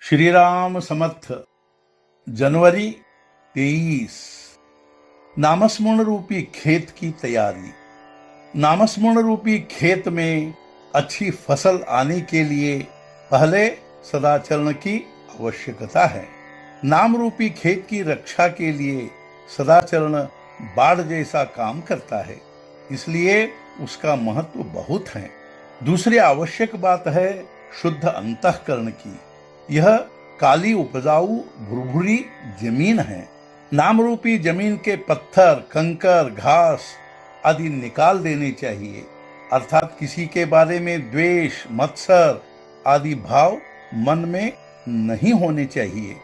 श्री राम समर्थ। जनवरी 23। नामस्मरण रूपी खेत की तैयारी। नामस्मरण रूपी खेत में अच्छी फसल आने के लिए पहले सदाचरण की आवश्यकता है। नाम रूपी खेत की रक्षा के लिए सदाचरण बाढ़ जैसा काम करता है, इसलिए उसका महत्व बहुत है। दूसरी आवश्यक बात है शुद्ध अंतःकरण की। यह काली उपजाऊ भुरभुरी जमीन है। नाम रूपी जमीन के पत्थर, कंकर, घास आदि निकाल देने चाहिए, अर्थात किसी के बारे में द्वेष, मत्सर आदि भाव मन में नहीं होने चाहिए।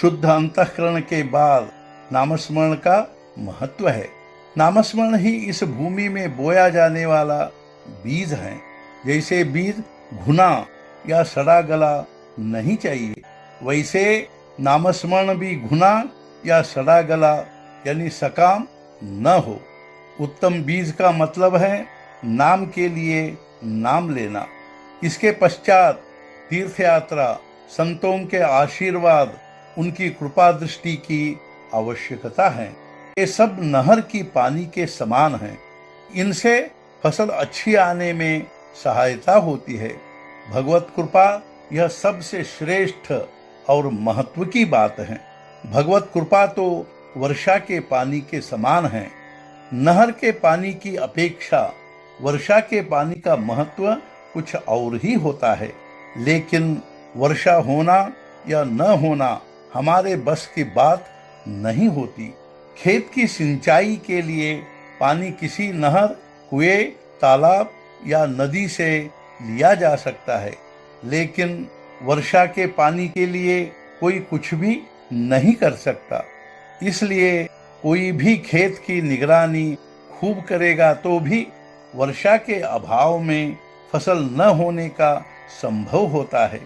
शुद्ध अंतःकरण के बाद नामस्मरण का महत्व है। नामस्मरण ही इस भूमि में बोया जाने वाला बीज है। जैसे बीज घुना या सड़ा गला नहीं चाहिए, वैसे नामस्मरण भी घुना या सड़ा गला यानी सकाम न हो। उत्तम बीज का मतलब है नाम के लिए नाम लेना। इसके पश्चात तीर्थ यात्रा, संतों के आशीर्वाद, उनकी कृपा दृष्टि की आवश्यकता है। ये सब नहर की पानी के समान हैं। इनसे फसल अच्छी आने में सहायता होती है। भगवत कृपा यह सबसे श्रेष्ठ और महत्व की बात है। भगवत कृपा तो वर्षा के पानी के समान है। नहर के पानी की अपेक्षा वर्षा के पानी का महत्व कुछ और ही होता है। लेकिन वर्षा होना या न होना हमारे बस की बात नहीं होती। खेत की सिंचाई के लिए पानी किसी नहर, कुएं, तालाब या नदी से लिया जा सकता है, लेकिन वर्षा के पानी के लिए कोई कुछ भी नहीं कर सकता। इसलिए कोई भी खेत की निगरानी खूब करेगा तो भी वर्षा के अभाव में फसल न होने का संभव होता है।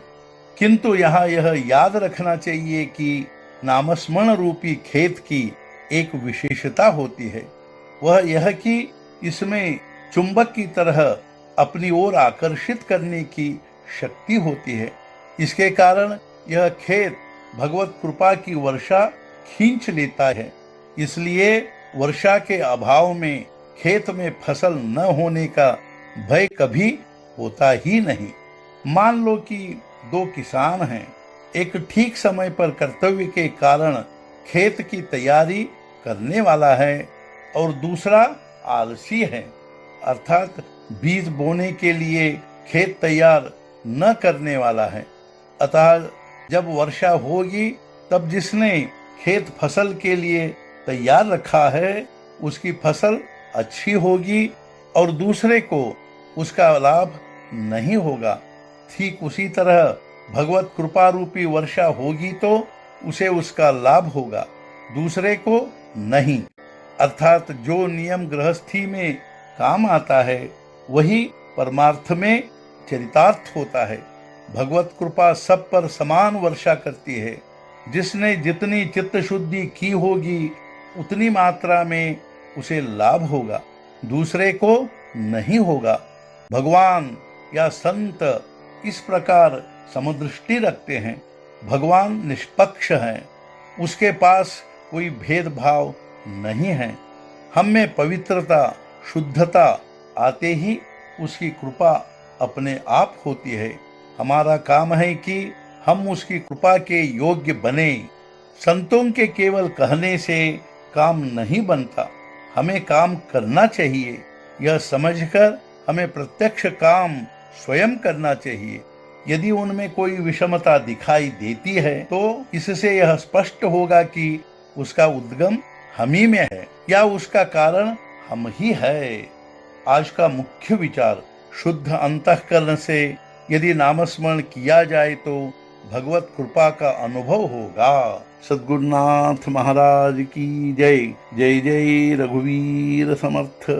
किंतु यहाँ यह याद रखना चाहिए कि नामस्मरण रूपी खेत की एक विशेषता होती है। वह यह कि इसमें चुंबक की तरह अपनी ओर आकर्षित करने की शक्ति होती है। इसके कारण यह खेत भगवत कृपा की वर्षा खींच लेता है। इसलिए वर्षा के अभाव में खेत में फसल न होने का भय कभी होता ही नहीं। मान लो कि दो किसान हैं। एक ठीक समय पर कर्तव्य के कारण खेत की तैयारी करने वाला है और दूसरा आलसी है, अर्थात बीज बोने के लिए खेत तैयार न करने वाला है। अतः जब वर्षा होगी तब जिसने खेत फसल के लिए तैयार रखा है उसकी फसल अच्छी होगी और दूसरे को उसका लाभ नहीं होगा। ठीक उसी तरह भगवत कृपा रूपी वर्षा होगी तो उसे उसका लाभ होगा, दूसरे को नहीं। अर्थात जो नियम गृहस्थी में काम आता है वही परमार्थ में चरितार्थ होता है। भगवत कृपा सब पर समान वर्षा करती है। जिसने जितनी चित्त शुद्धि की होगी उतनी मात्रा में उसे लाभ होगा, दूसरे को नहीं होगा। भगवान या संत इस प्रकार समदृष्टि रखते हैं। भगवान निष्पक्ष हैं, उसके पास कोई भेदभाव नहीं है। हम में पवित्रता, शुद्धता आते ही उसकी कृपा अपने आप होती है। हमारा काम है कि हम उसकी कृपा के योग्य बने। संतों के केवल कहने से काम नहीं बनता, हमें काम करना चाहिए। यह समझकर हमें प्रत्यक्ष काम स्वयं करना चाहिए। यदि उनमें कोई विषमता दिखाई देती है तो इससे यह स्पष्ट होगा कि उसका उद्गम हम ही में है या उसका कारण हम ही है। आज का मुख्य विचार, शुद्ध अंतःकरण से यदि नामस्मरण किया जाए तो भगवत कृपा का अनुभव होगा। सद्गुरुनाथ महाराज की जय। जय जय रघुवीर समर्थ।